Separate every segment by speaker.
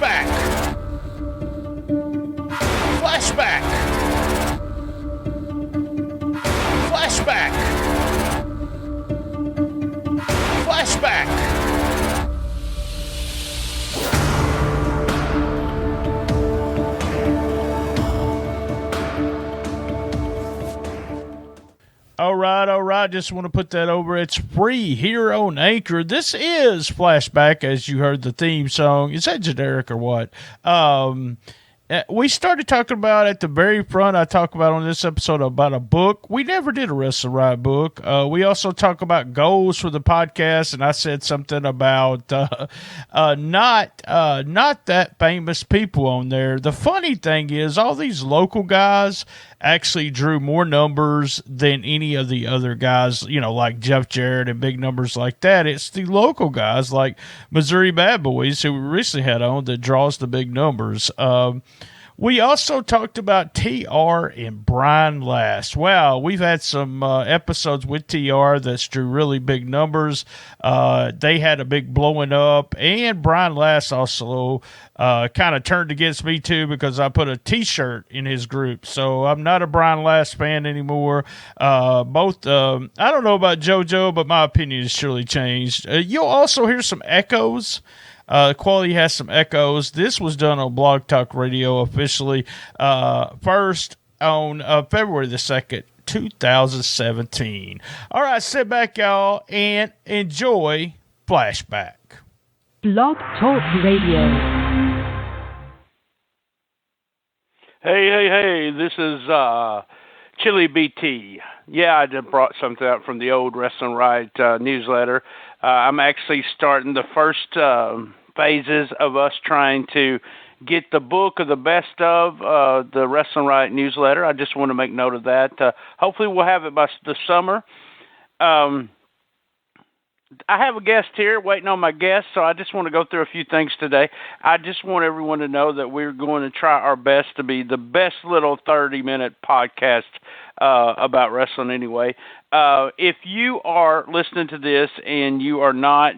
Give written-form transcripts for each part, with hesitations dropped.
Speaker 1: Flashback. Flashback. Flashback. Flashback. All right. Just want to put that over. It's free here on Anchor. This is Flashback, as you heard the theme song. Is that generic or what? We started talking about at the very front. I talk about on this episode about a book. We never did a Wrestle Right book. We also talk about goals for the podcast, and I said something about not that famous people on there. The funny thing is, all these local guys actually drew more numbers than any of the other guys, like Jeff Jarrett and big numbers like that. It's the local guys like Missouri Bad Boys, who we recently had on, that draws the big numbers. We also talked about TR and Brian Last. Wow, we've had some episodes with TR that drew really big numbers. They had a big blowing up, and Brian Last also kind of turned against me too because I put a T-shirt in his group. So I'm not a Brian Last fan anymore. I don't know about JoJo, but my opinion has surely changed. You'll also hear some echoes. Quality has some echoes. This was done on Blog Talk Radio officially first on February the 2nd, 2017. All right, sit back, y'all, and enjoy Flashback.
Speaker 2: Blog Talk Radio.
Speaker 3: Hey, this is Chili BT. Yeah, I just brought something out from the old Wrestling Right newsletter. I'm actually starting the first phases of us trying to get the book of the best of the Wrestling Right newsletter. I just want to make note of that. Hopefully we'll have it by the summer. I have a guest here, waiting on my guest, so I just want to go through a few things today. I just want everyone to know that we're going to try our best to be the best little 30-minute podcast about wrestling anyway. If you are listening to this and you are not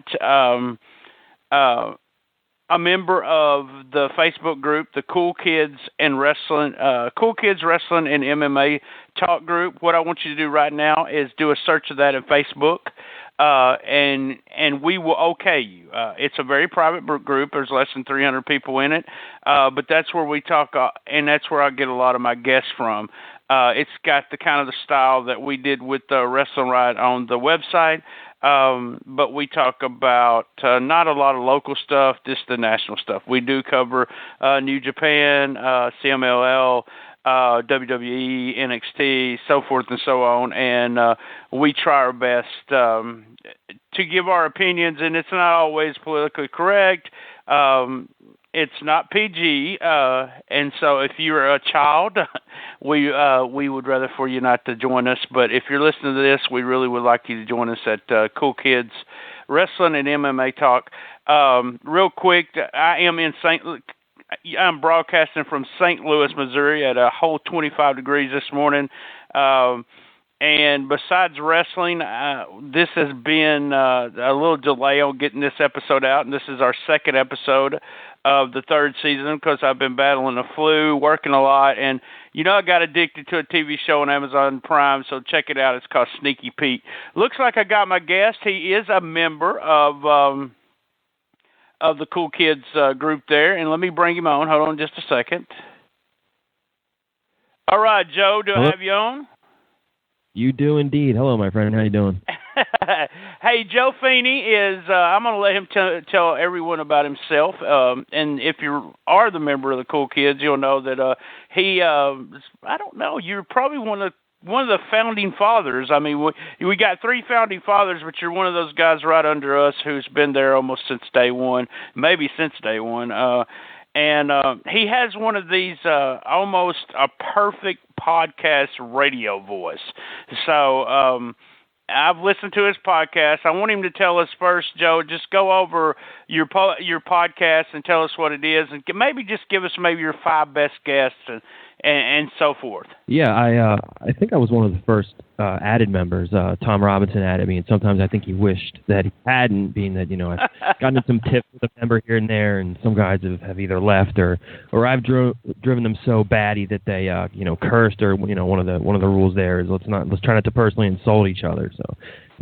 Speaker 3: a member of the Facebook group, the Cool Kids Wrestling and MMA Talk group, what I want you to do right now is do a search of that at Facebook. And we will okay you. It's a very private group. There's less than 300 people in it, but that's where we talk, and that's where I get a lot of my guests from. It's got the kind of the style that we did with the Wrestling Right on the website, but we talk about not a lot of local stuff, just the national stuff. We do cover New Japan, CMLL, WWE, NXT, so forth and so on, and we try our best to give our opinions, and it's not always politically correct. It's not PG, and so if you're a child, we would rather for you not to join us, but if you're listening to this, we really would like you to join us at Cool Kids Wrestling and MMA Talk. Real quick, I'm broadcasting from St. Louis, Missouri at a whole 25 degrees this morning. And besides wrestling, this has been a little delay on getting this episode out, and this is our second episode of the third season because I've been battling the flu, working a lot, and I got addicted to a TV show on Amazon Prime, so check it out. It's called Sneaky Pete. Looks like I got my guest. He is a member of the Cool Kids group there, and let me bring him on. Hold on just a second. All right, Joe, do I have you on?
Speaker 4: You do indeed. Hello, my friend. How you doing?
Speaker 3: Hey, Joe Feeney is, I'm going to let him tell everyone about himself, and if you are the member of the Cool Kids, you'll know that he, I don't know, you're probably one of the founding fathers. I mean, we got three founding fathers, but you're one of those guys right under us who's been there almost since day one, maybe since day one. And he has one of these almost a perfect podcast radio voice. So I've listened to his podcast. I want him to tell us first, Joe, just go over your podcast and tell us what it is, and maybe just give us maybe your five best guests and so forth.
Speaker 4: Yeah, I think I was one of the first added members. Tom Robinson added me, and sometimes I think he wished that he hadn't, being that I've gotten some tips with a member here and there, and some guys have either left or I've driven them so batty that they cursed, or one of the rules there is let's try not to personally insult each other. So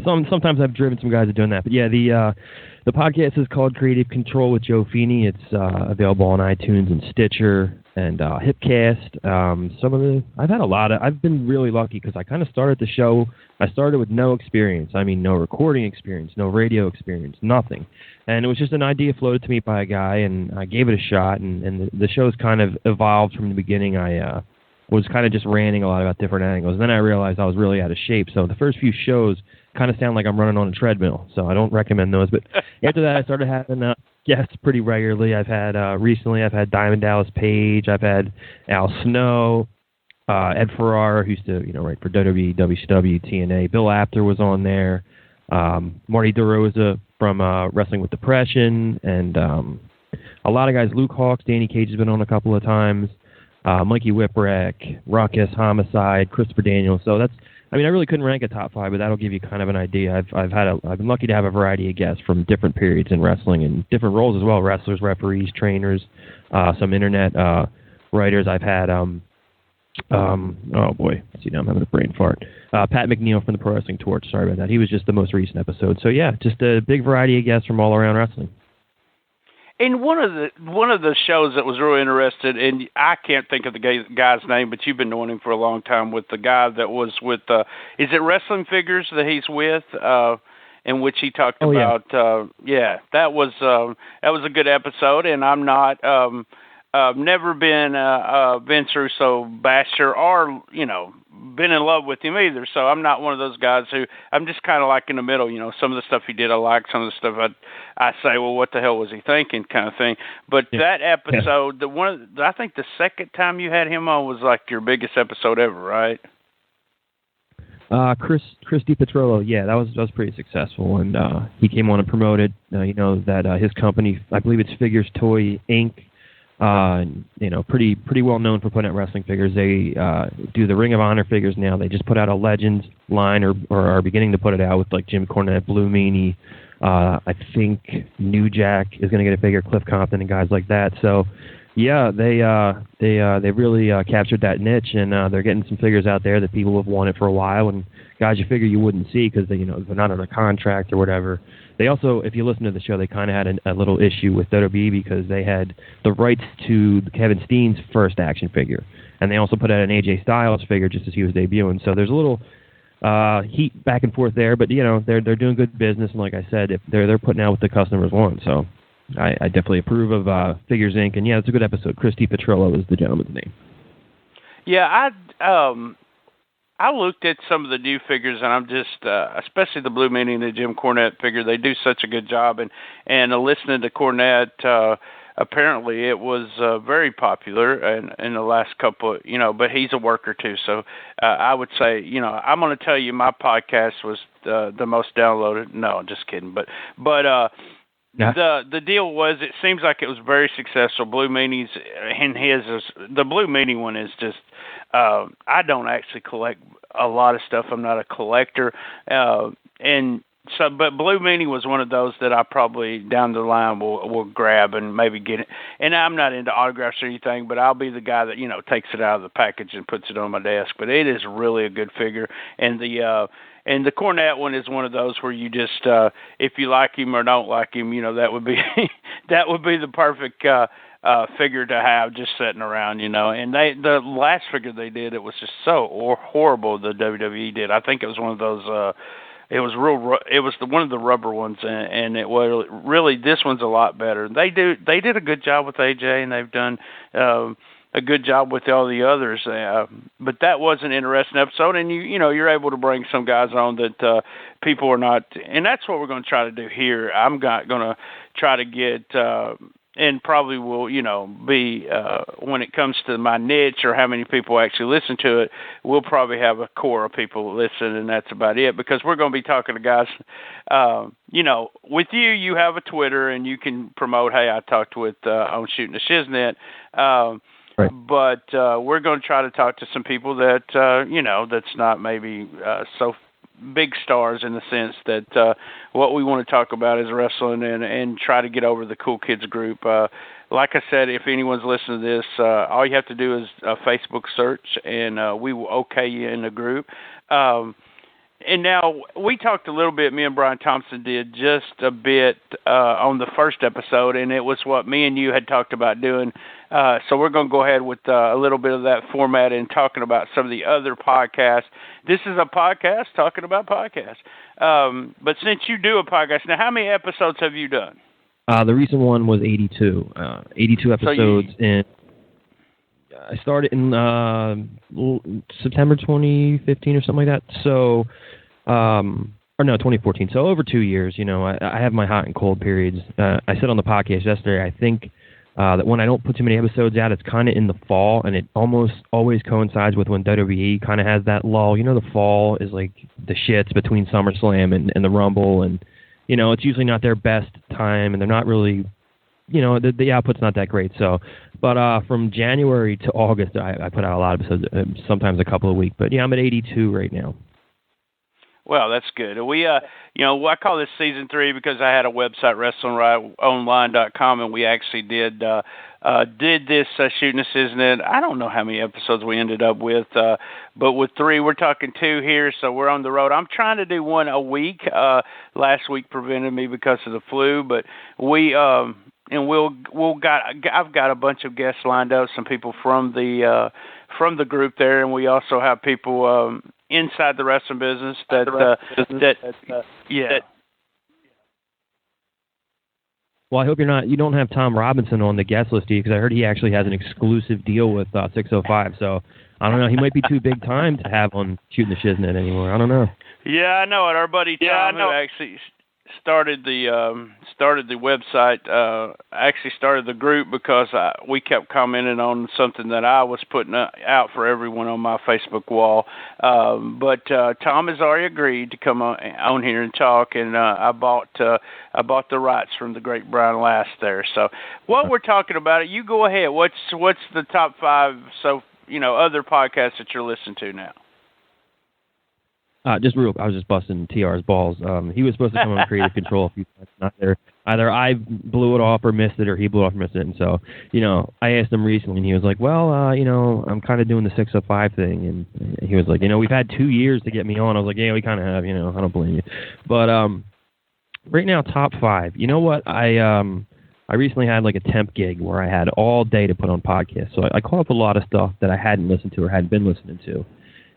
Speaker 4: sometimes I've driven some guys to doing that. But yeah, the podcast is called Creative Control with Joe Feeney. It's available on iTunes and Stitcher and Hipcast. I've been really lucky because I kind of started the show. I started with no experience. I mean, no recording experience, no radio experience, nothing. And it was just an idea floated to me by a guy, and I gave it a shot. And the show's kind of evolved from the beginning. I was kind of just ranting a lot about different angles. Then I realized I was really out of shape. So the first few shows kind of sound like I'm running on a treadmill. So I don't recommend those. But after that, I started having guests pretty regularly. Recently I've had Diamond Dallas Page. I've had Al Snow, Ed Ferrara, who used to write for WWE, WCW, TNA. Bill Apter was on there. Marty DeRosa from Wrestling with Depression, and a lot of guys. Luke Hawks, Danny Cage has been on a couple of times. Mikey Whipwreck, Ruckus, Homicide, Christopher Daniels. So I really couldn't rank a top 5, but that'll give you kind of an idea. I've been lucky to have a variety of guests from different periods in wrestling and different roles as well: wrestlers, referees, trainers, some internet writers. I've had oh boy, see now I'm having a brain fart. Pat McNeil from the Pro Wrestling Torch. Sorry about that. He was just the most recent episode. So yeah, just a big variety of guests from all around wrestling.
Speaker 3: And one of the shows that was really interested, and I can't think of the guy's name, but you've been knowing him for a long time, with the guy that was with, is it Wrestling Figures that he's with, in which he talked about, that was a good episode, and I'm not, never been Vince Russo basher or, been in love with him either. So I'm not one of those guys who, I'm just kind of like in the middle. Some of the stuff he did I like, some of the stuff I say, well, what the hell was he thinking, kind of thing. But that episode, I think the second time you had him on was like your biggest episode ever, right?
Speaker 4: Chris DiPetrollo, yeah, that was pretty successful, and he came on and promoted, that his company, I believe it's Figures Toy Inc., pretty well known for putting out wrestling figures. They do the Ring of Honor figures now. They just put out a Legends line, or are beginning to put it out, with like Jim Cornette, Blue Meanie. I think New Jack is going to get a figure, Cliff Compton, and guys like that. So, yeah, they really captured that niche, and they're getting some figures out there that people have wanted for a while, and guys you figure you wouldn't see because they're not under contract or whatever. They also, if you listen to the show, they kind of had a little issue with WWE because they had the rights to Kevin Steen's first action figure, and they also put out an AJ Styles figure just as he was debuting. So there's a little heat back and forth there, but they're doing good business, and like I said, if they're putting out what the customers want. So I definitely approve of Figures Inc. And yeah, it's a good episode. Chris DiPetrollo is the gentleman's name.
Speaker 3: Yeah, I looked at some of the new figures, and I'm just, especially the Blue Meanie and the Jim Cornette figure, they do such a good job. And listening to Cornette, apparently it was very popular in the last couple, but he's a worker too. So I would say, I'm going to tell you my podcast was the most downloaded. No, I'm just kidding. But the deal was, it seems like it was very successful. Blue Meanie's and the Blue Meanie one is just, I don't actually collect a lot of stuff. I'm not a collector. And so, but Blue Meanie was one of those that I probably down the line will grab and maybe get it. And I'm not into autographs or anything, but I'll be the guy that, takes it out of the package and puts it on my desk. But it is really a good figure. And the Cornette one is one of those where you just, if you like him or don't like him, that would be that would be the perfect figure to have just sitting around, And the last figure they did, it was just so horrible. The WWE did. I think it was one of those. It was one of the rubber ones, and it was really, this one's a lot better. They did a good job with AJ, and they've done a good job with all the others. But that was an interesting episode, and you're able to bring some guys on that people are not, and that's what we're going to try to do here. I'm going to try to get, and probably will, be, when it comes to my niche or how many people actually listen to it, we'll probably have a core of people listen, and that's about it, because we're going to be talking to guys, with you have a Twitter, and you can promote, hey, I talked with, on Shooting the Shiznit,
Speaker 4: Right.
Speaker 3: But we're going to try to talk to some people that, that's not maybe so big stars in the sense that what we want to talk about is wrestling and try to get over the Cool Kids group. Like I said, if anyone's listening to this, all you have to do is a Facebook search, and we will okay you in the group. And now we talked a little bit, me and Brian Thompson did just a bit on the first episode, and it was what me and you had talked about doing. So we're going to go ahead with a little bit of that format and talking about some of the other podcasts. This is a podcast talking about podcasts. But since you do a podcast, now how many episodes have you done?
Speaker 4: The recent one was 82. 82 episodes, and I started in September 2015 or something like that. So, or no, 2014. So over 2 years. I have my hot and cold periods. I said on the podcast yesterday, I think that when I don't put too many episodes out, it's kind of in the fall, and it almost always coincides with when WWE kind of has that lull. The fall is like the shits between SummerSlam and the Rumble, and it's usually not their best time, and they're not really, the output's not that great. So, but from January to August, I put out a lot of episodes, sometimes a couple a week. But yeah, I'm at 82 right now.
Speaker 3: Well, that's good. We, I call this season 3 because I had a website, WrestlingRightOnline.com, and we actually did this Shooting the Season. I don't know how many episodes we ended up with, but with 3, we're talking 2 here, so we're on the road. I'm trying to do one a week. Last week prevented me because of the flu, but we and I've got a bunch of guests lined up, some people from the group there, and we also have people inside the wrestling business yeah.
Speaker 4: Well, I hope you don't have Tom Robinson on the guest list, because I heard he actually has an exclusive deal with 605. So I don't know. He might be too big time to have on Shooting the Shiznit anymore. I don't know.
Speaker 3: Yeah, I know it. Our buddy Tom, who actually started the website, actually started the group because we kept commenting on something that I was putting out for everyone on my Facebook wall. But Tom has already agreed to come on here and talk, and I bought the rights from the great Brian Last there. So what we're talking about, you go ahead. What's the top 5 other podcasts that you're listening to now? I
Speaker 4: was just busting TR's balls. He was supposed to come on Creative Control a few times. Not there. Either I blew it off or missed it, or he blew it off or missed it. And so, I asked him recently, and he was like, well, I'm kind of doing the 605 thing. And he was like, we've had 2 years to get me on. I was like, yeah, we kind of have, I don't blame you. But right now, top 5. You know what? I recently had like a temp gig where I had all day to put on podcasts. So I caught up a lot of stuff that I hadn't listened to or hadn't been listening to.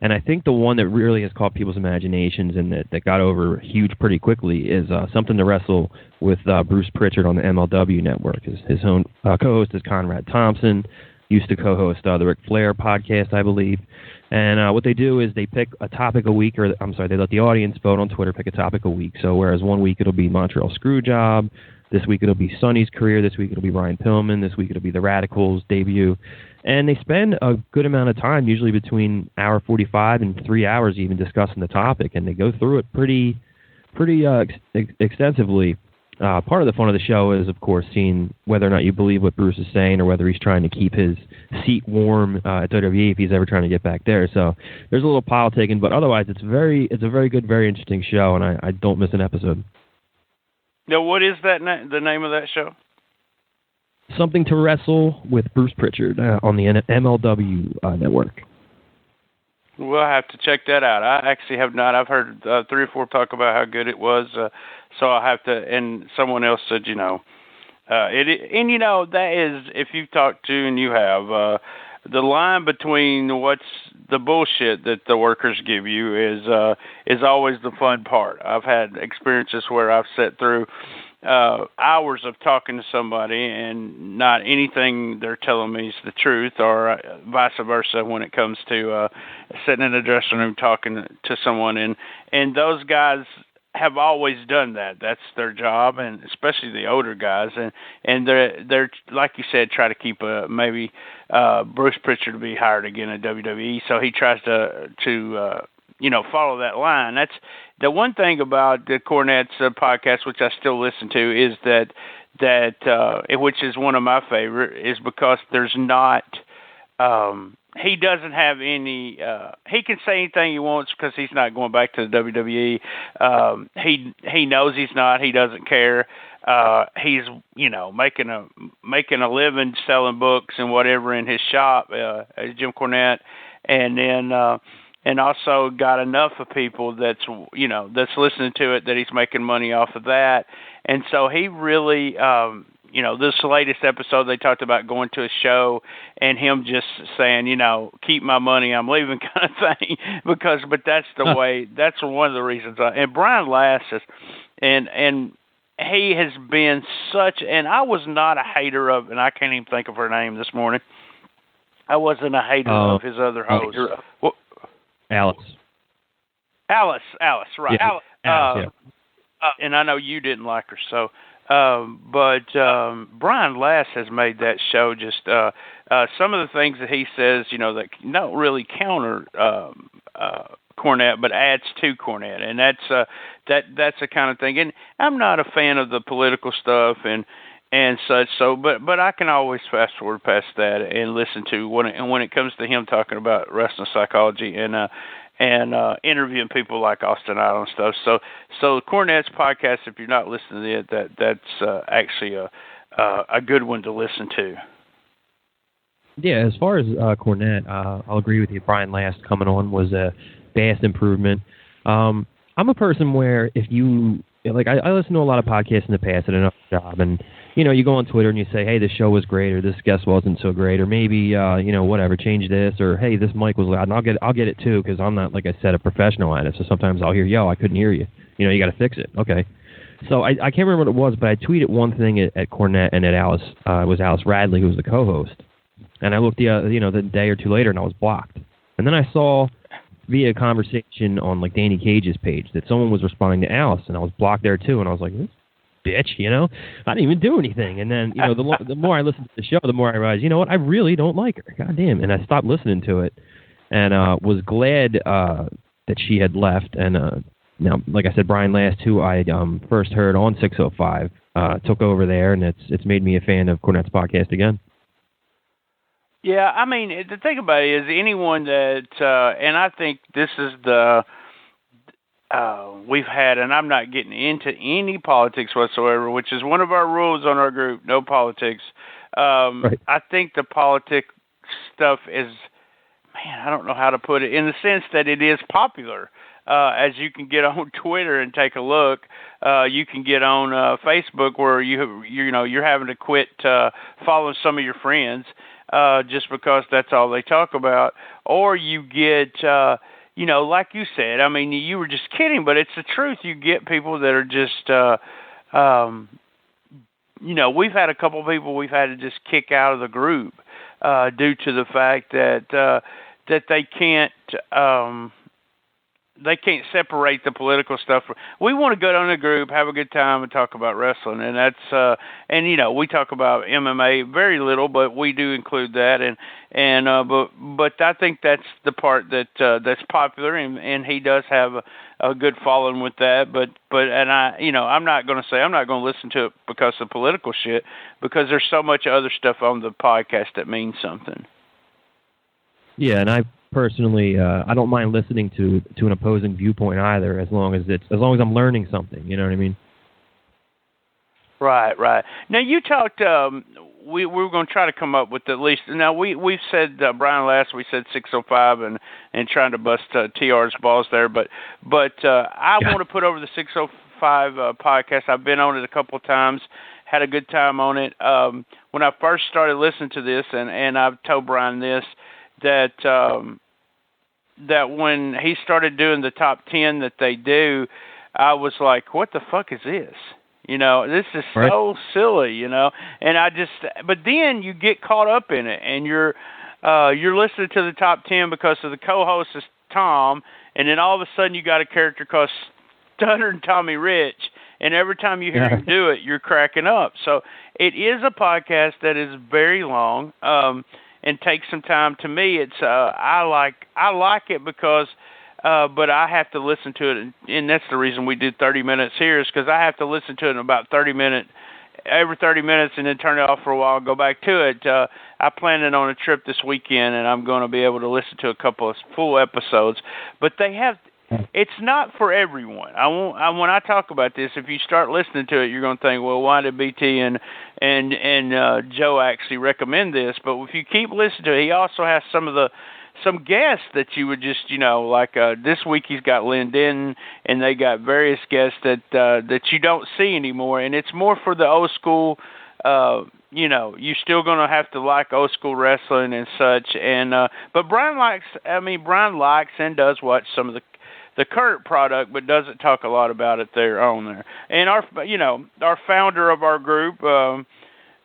Speaker 4: And I think the one that really has caught people's imaginations and that got over huge pretty quickly is Something to Wrestle with Bruce Pritchard on the MLW Network. His own co-host is Conrad Thompson, used to co-host the Ric Flair podcast, I believe. And what they do is they pick a topic a week, they let the audience vote on Twitter, pick a topic a week. So whereas one week it'll be Montreal Screwjob, this week it'll be Sonny's career, this week it'll be Ryan Pillman, this week it'll be the Radicals' debut. And they spend a good amount of time, usually between hour 45 and 3 hours even, discussing the topic, and they go through it pretty extensively. Part of the fun of the show is, of course, seeing whether or not you believe what Bruce is saying or whether he's trying to keep his seat warm at WWE if he's ever trying to get back there. So there's a little politicking, but otherwise it's a very good, very interesting show, and I don't miss an episode.
Speaker 3: Now, what is the name of that show?
Speaker 4: Something to Wrestle with Bruce Pritchard on the MLW network.
Speaker 3: We'll have to check that out. I actually have not. I've heard 3 or 4 talk about how good it was, so I'll have to. And someone else said, that is, if you've talked to and you have, the line between what's the bullshit that the workers give you is always the fun part. I've had experiences where I've sat through hours of talking to somebody and not anything they're telling me is the truth, or vice versa when it comes to sitting in a dressing room talking to someone. And those guys have always done that. That's their job, and especially the older guys. And they're like you said, try to keep maybe Bruce Pritchard to be hired again at WWE. So he tries to follow that line. That's the one thing about the Cornette's podcast, which I still listen to, is that which is one of my favorite, is because there's not he doesn't have any. He can say anything he wants because he's not going back to the WWE. He knows he's not. He doesn't care. He's making a living selling books and whatever in his shop, Jim Cornette, and then and also got enough of people that's listening to it that he's making money off of that, and so he really. This latest episode, they talked about going to a show and him just saying, keep my money, I'm leaving kind of thing. But that's the way, that's one of the reasons. And Brian Lasses, and he has been such, and I was not a hater of, and I can't even think of her name this morning. I wasn't a hater of his other host.
Speaker 4: Alice,
Speaker 3: right.
Speaker 4: Yeah. Alice,
Speaker 3: and I know you didn't like her, so. But Brian Lass has made that show just some of the things that he says, that don't really counter Cornette, but adds to Cornette, and that's the kind of thing. And I'm not a fan of the political stuff and such. So, but I can always fast forward past that and listen to when it comes to him talking about wrestling psychology and interviewing people like Austin Idol and stuff. So Cornette's podcast, if you're not listening to it, that's actually a good one to listen to.
Speaker 4: Yeah, as far as Cornette, I'll agree with you. Brian Last coming on was a vast improvement. I'm a person where if you like, I listen to a lot of podcasts in the past at another job, and you go on Twitter and you say, hey, this show was great, or this guest wasn't so great, or maybe whatever, change this, or hey, this mic was loud, and I'll get it too, because I'm not, like I said, a professional at it. So sometimes I'll hear, yo, I couldn't hear you. You got to fix it. Okay. So I can't remember what it was, but I tweeted one thing at Cornette and at Alice. It was Alice Radley, who was the co-host, and I looked the day or two later, and I was blocked. And then I saw via conversation on like Danny Cage's page that someone was responding to Alice, and I was blocked there too, and I was like, this bitch, I didn't even do anything. And then, the more I listened to the show, the more I realized, what, I really don't like her. God damn. And I stopped listening to it and was glad that she had left. And now, like I said, Brian Last, who I first heard on 605, took over there, and it's made me a fan of Cornette's podcast again.
Speaker 3: Yeah, I mean, the thing about it is anyone that, and I think this is we've had, and I'm not getting into any politics whatsoever, which is one of our rules on our group, no politics.
Speaker 4: Right.
Speaker 3: I think the politics stuff is, I don't know how to put it, in the sense that it is popular. As you can get on Twitter and take a look, you can get on Facebook where you're having to quit following some of your friends just because that's all they talk about, or you get. Like you said, I mean, you were just kidding, but it's the truth. You get people that are just, we've had a couple of people we've had to just kick out of the group due to the fact that they can't separate the political stuff. We want to go down the group, have a good time, and talk about wrestling, and that's we talk about MMA very little, but we do include that, but I think that's the part that's popular, and he does have a good following with that. But I'm not going to say I'm not going to listen to it because of political shit, because there's so much other stuff on the podcast that means something. Yeah,
Speaker 4: and I personally, I don't mind listening to an opposing viewpoint either, as long as I'm learning something. You know what I mean?
Speaker 3: Right. Now you talked. We were going to try to come up with at least. Now we've said Brian last. We said 605 and trying to bust TR's balls there, but I want to put over the 605 podcast. I've been on it a couple of times. Had a good time on it. When I first started listening to this, and I've told Brian this, that when he started doing the top 10 that they do, I was like, what the fuck is this? This is so silly, and but then you get caught up in it, and you're listening to the top 10 because of the co-host is Tom, and then all of a sudden you got a character called Stuttering Tommy Rich, and every time you hear him do it, you're cracking up. So it is a podcast that is very long, and take some time. To me, it's I like it because, but I have to listen to it, and that's the reason we do 30 minutes here, is because I have to listen to it in about 30-minute every 30 minutes and then turn it off for a while and go back to it. I plan it on a trip this weekend, and I'm going to be able to listen to a couple of full episodes. But it's not for everyone. When I talk about this, if you start listening to it, you're going to think, well, why did BT and Joe actually recommend this? But if you keep listening to it, he also has some guests that you would just, like this week he's got Lynn Denton, and they got various guests that you don't see anymore, and it's more for the old school. You're still going to have to like old school wrestling and such, and but Brian likes and does watch some of the current product, but doesn't talk a lot about it there on there. And our founder of our group,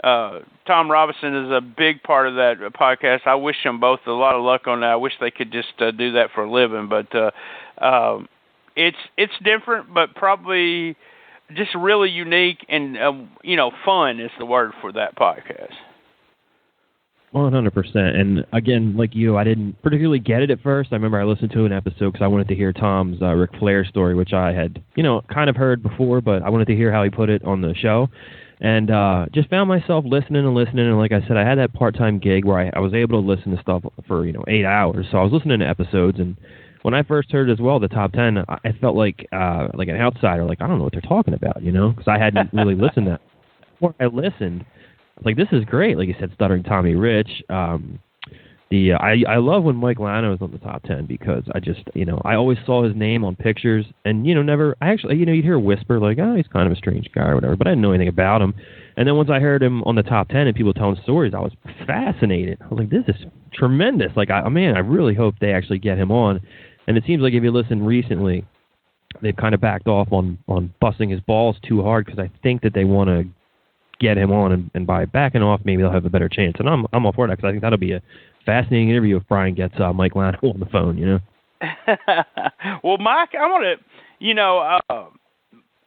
Speaker 3: Tom Robinson, is a big part of that podcast. I wish them both a lot of luck on that. I wish they could just do that for a living, but it's different, but probably just really unique and fun is the word for that podcast.
Speaker 4: 100%. And again, like you, I didn't particularly get it at first. I remember I listened to an episode because I wanted to hear Tom's Ric Flair story, which I had, kind of heard before, but I wanted to hear how he put it on the show. And just found myself listening. And like I said, I had that part-time gig where I was able to listen to stuff for, 8 hours. So I was listening to episodes. And when I first heard as well, the top 10, I felt like an outsider. Like, I don't know what they're talking about, because I hadn't really listened to that. Before I listened, I was like, this is great. Like you said, Stuttering Tommy Rich. I love when Mike Lano is on the top 10 because I just, I always saw his name on pictures and, you'd hear a whisper like, oh, he's kind of a strange guy or whatever, but I didn't know anything about him. And then once I heard him on the top 10 and people telling stories, I was fascinated. I was like, this is tremendous. Like, I really hope they actually get him on. And it seems like if you listen recently, they've kind of backed off on busting his balls too hard because I think that they want to get him on, and by backing off, maybe they'll have a better chance. And I'm all for that because I think that'll be a fascinating interview if Brian gets Mike Lano on the phone,
Speaker 3: Well, Mike, I want to,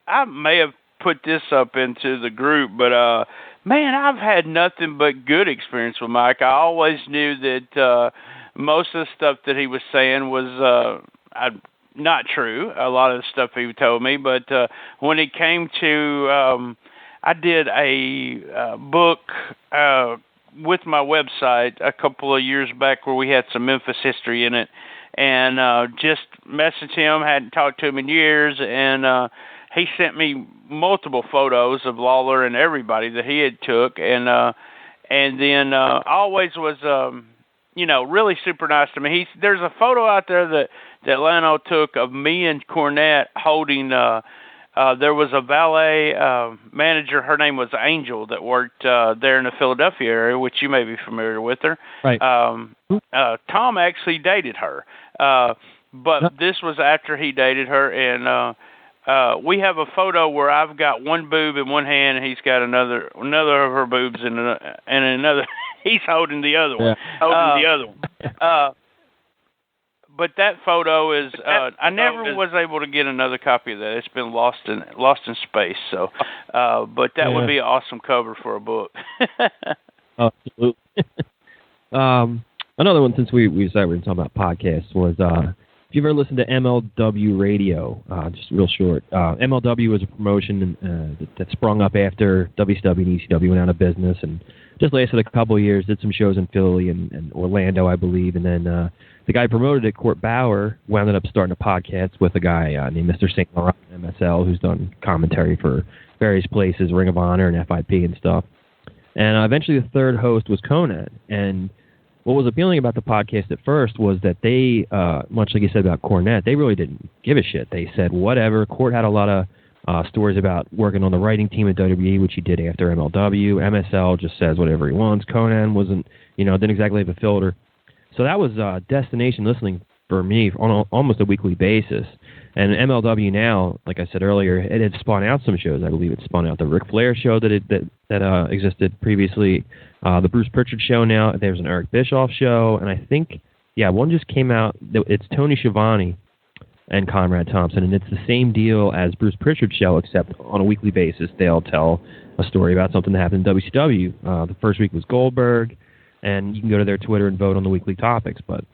Speaker 3: I may have put this up into the group, but, man, I've had nothing but good experience with Mike. I always knew that most of the stuff that he was saying was not true, a lot of the stuff he told me, but when it came to I did a book with my website a couple of years back where we had some Memphis history in it, and just messaged him, hadn't talked to him in years, and he sent me multiple photos of Lawler and everybody that he had took, and then always was really super nice to me. There's a photo out there that Lano took of me and Cornette holding there was a valet manager, her name was Angel, that worked there in the Philadelphia area, which you may be familiar with her.
Speaker 4: Right.
Speaker 3: Tom actually dated her, but this was after he dated her, and we have a photo where I've got one boob in one hand, and he's got another of her boobs in another. He's holding the other one. But that photo is I never was able to get another copy of that. It's been lost in space. So, but that would be an awesome cover for a book.
Speaker 4: Absolutely. Another one, since we decided we were talking about podcasts, was if you've ever listened to MLW Radio, just real short. MLW was a promotion that sprung up after WCW and ECW went out of business, and just lasted a couple of years. Did some shows in Philly and Orlando, I believe, and then. The guy promoted it, Court Bauer, wound up starting a podcast with a guy named Mr. St. Laurent, MSL, who's done commentary for various places, Ring of Honor and FIP and stuff. And eventually the third host was Conan. And what was appealing about the podcast at first was that they, much like you said about Cornette, they really didn't give a shit. They said whatever. Court had a lot of stories about working on the writing team at WWE, which he did after MLW. MSL just says whatever he wants. Conan wasn't, didn't exactly have a filter. So that was destination listening for me on almost a weekly basis. And MLW now, like I said earlier, it had spun out some shows. I believe it spun out the Ric Flair show that existed previously, the Bruce Pritchard show now. There's an Eric Bischoff show, and I think, one just came out. It's Tony Schiavone and Conrad Thompson, and it's the same deal as Bruce Pritchard's show, except on a weekly basis they'll tell a story about something that happened in WCW. The first week was Goldberg. And you can go to their Twitter and vote on the weekly topics. But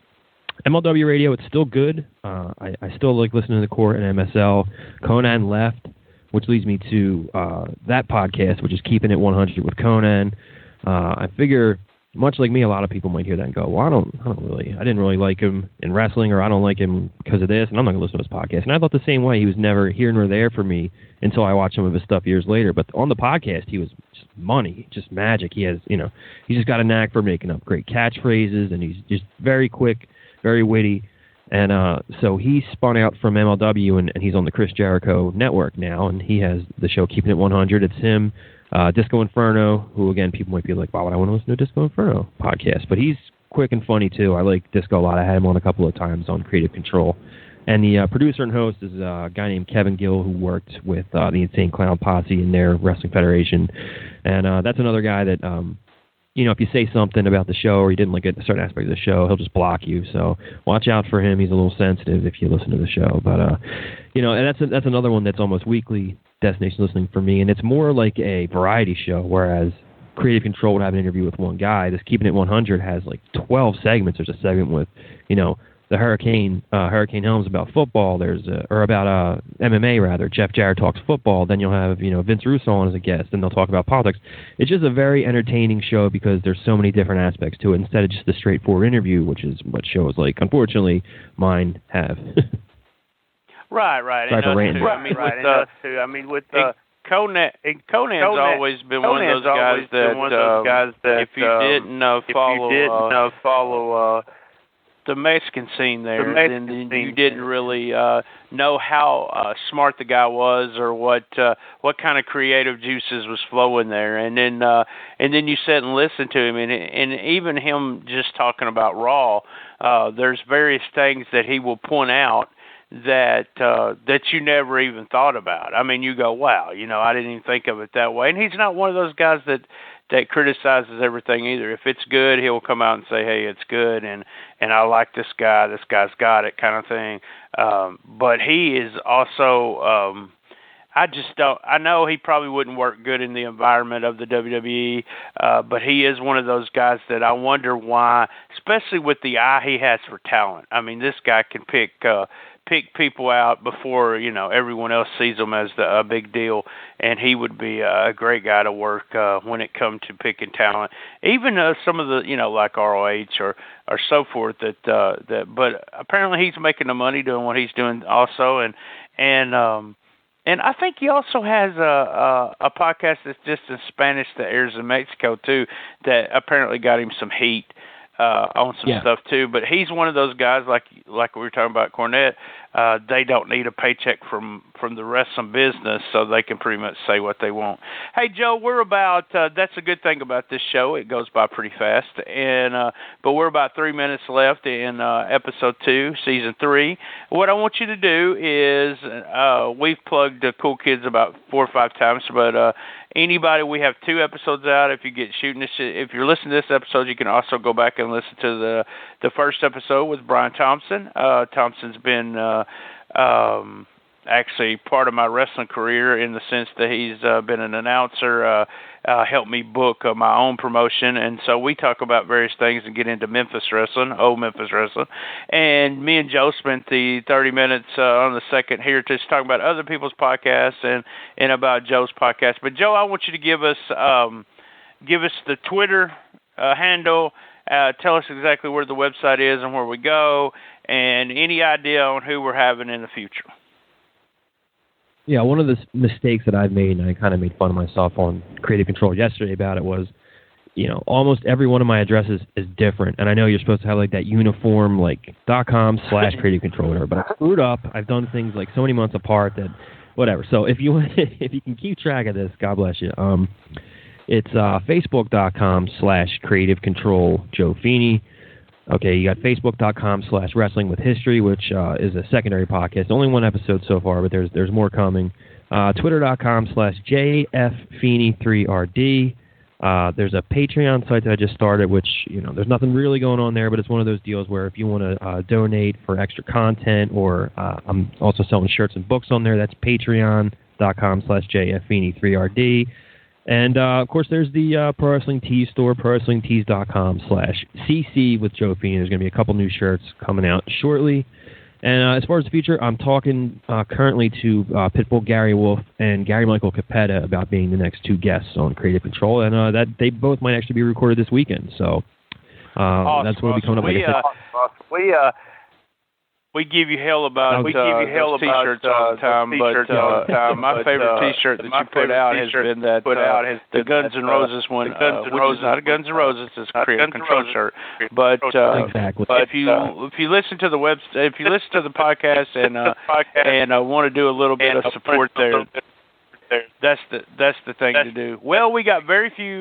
Speaker 4: MLW Radio, it's still good. I still like listening to the Court and MSL. Conan left. which leads me to that podcast, which is Keeping It 100 with Conan. I figure, much like me, a lot of people might hear that and go, well, I didn't really like him in wrestling, or I don't like him because of this, and I'm not going to listen to his podcast. And I thought the same way. He was never here nor there for me until I watched some of his stuff years later. But on the podcast, he was just money, just magic. He has, he's just got a knack for making up great catchphrases, and he's just very quick, very witty. And so he spun out from MLW, and he's on the Chris Jericho network now, and he has the show Keeping It 100. It's him, Disco Inferno, who, again, people might be like, why would I want to listen to a Disco Inferno podcast? But he's quick and funny, too. I like Disco a lot. I had him on a couple of times on Creative Control. And the producer and host is a guy named Kevin Gill, who worked with the Insane Clown Posse in their wrestling federation. And that's another guy that... if you say something about the show or you didn't like a certain aspect of the show, he'll just block you. So watch out for him. He's a little sensitive if you listen to the show. But, and that's another one that's almost weekly destination listening for me. And it's more like a variety show, whereas Creative Control would have an interview with one guy. This Keeping It 100 has like 12 segments. There's a segment with, the Hurricane Helms about football. There's about MMA rather. Jeff Jarrett talks football. Then you'll have Vince Russo on as a guest, and they'll talk about politics. It's just a very entertaining show because there's so many different aspects to it instead of just a straightforward interview, which is what shows like unfortunately mine have.
Speaker 3: Right. Conan's always been one of those guys that if you didn't follow the Mexican scene there, then you didn't really know how smart the guy was, or what kind of creative juices was flowing there. And then you sit and listen to him, and even him just talking about Raw, there's various things that he will point out that you never even thought about. I mean, you go, wow, I didn't even think of it that way. And he's not one of those guys that criticizes everything either. If it's good, he'll come out and say, hey, it's good, and I like this guy's got it, kind of thing. But he is also, I know he probably wouldn't work good in the environment of the WWE, but he is one of those guys that I wonder why, especially with the eye he has for talent. I mean, this guy can pick people out before everyone else sees them as a big deal, and he would be a great guy to work when it comes to picking talent. Even some of the like ROH or so forth that but apparently he's making the money doing what he's doing also, and I think he also has a podcast that's just in Spanish that airs in Mexico too, that apparently got him some heat on some stuff too. But he's one of those guys like we were talking about Cornette. They don't need a paycheck from the wrestling business, so they can pretty much say what they want. Hey, Joe, we're about that's a good thing about this show. It goes by pretty fast, and but we're about 3 minutes left in episode 2, season 3. What I want you to do is we've plugged Cool Kids about 4 or 5 times, but anybody, we have 2 episodes out. If you're listening to this episode, you can also go back and listen to the first episode with Brian Thompson. Thompson's been actually part of my wrestling career in the sense that he's been an announcer, helped me book my own promotion, and so we talk about various things and get into old Memphis wrestling. And me and Joe spent the 30 minutes on the second here just talking about other people's podcasts and about Joe's podcast. But Joe, I want you to give us the Twitter handle. Tell us exactly where the website is and where we go, and any idea on who we're having in the future.
Speaker 4: Yeah, one of the mistakes that I've made, and I kind of made fun of myself on Creative Control yesterday about it, was, almost every one of my addresses is different. And I know you're supposed to have like that uniform, like .com/Creative Control, whatever, but I screwed up. I've done things like so many months apart that whatever. So if you can keep track of this, God bless you. It's Facebook.com/Creative Control Joe Feeney. Okay, you got Facebook.com/Wrestling with History, which is a secondary podcast. Only 1 episode so far, but there's more coming. Twitter.com/JFFeeney3RD. There's a Patreon site that I just started, which, there's nothing really going on there, but it's one of those deals where if you want to donate for extra content, or I'm also selling shirts and books on there, that's Patreon.com/JFFeeney3RD. And, of course, there's the Pro Wrestling Tees store, ProWrestlingTees.com/CC with Joe Feeney. There's going to be a couple new shirts coming out shortly. And as far as the future, I'm talking currently to Pitbull Gary Wolf and Gary Michael Capetta about being the next 2 guests on Creative Control, and that they both might actually be recorded this weekend. So that's what will be coming up.
Speaker 3: We give you hell about T-shirts all the time, but my favorite T-shirt that you put out has been that the Guns N' Roses one, which is not a Guns N' Roses, it's a Creative Control shirt. But
Speaker 4: exactly.
Speaker 3: if you listen to the if you listen to the podcast and want to do a little bit of support there, that's the thing to do. Well, we got very few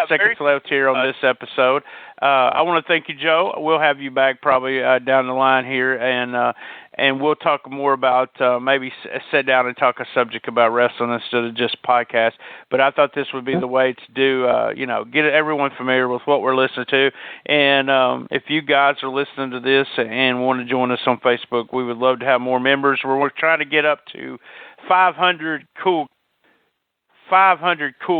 Speaker 3: seconds left here on this episode. I want to thank you, Joe. We'll have you back probably down the line here, and we'll talk more about maybe sit down and talk a subject about wrestling instead of just podcast. But I thought this would be the way to do, get everyone familiar with what we're listening to. And if you guys are listening to this and want to join us on Facebook, we would love to have more members. We're trying to get up to 500 cool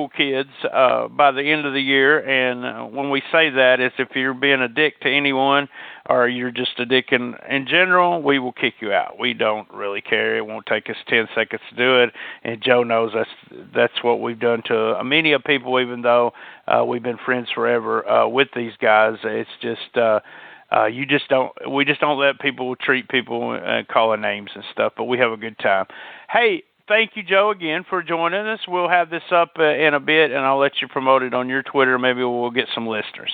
Speaker 3: kids by the end of the year, and when we say that, is if you're being a dick to anyone or you're just a dick in general, we will kick you out. We don't really care. It won't take us 10 seconds to do it, and Joe knows that's what we've done to many of people, even though we've been friends forever with these guys. It's just we just don't let people treat people calling names and stuff, but we have a good time. Hey, thank you, Joe, again for joining us. We'll have this up in a bit, and I'll let you promote it on your Twitter. Maybe we'll get some listeners.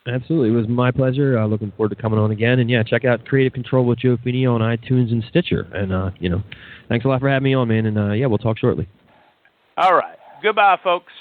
Speaker 4: Absolutely. It was my pleasure. Looking forward to coming on again. And, yeah, check out Creative Control with Joe Feeney on iTunes and Stitcher. And, thanks a lot for having me on, man. And, we'll talk shortly.
Speaker 3: All right. Goodbye, folks.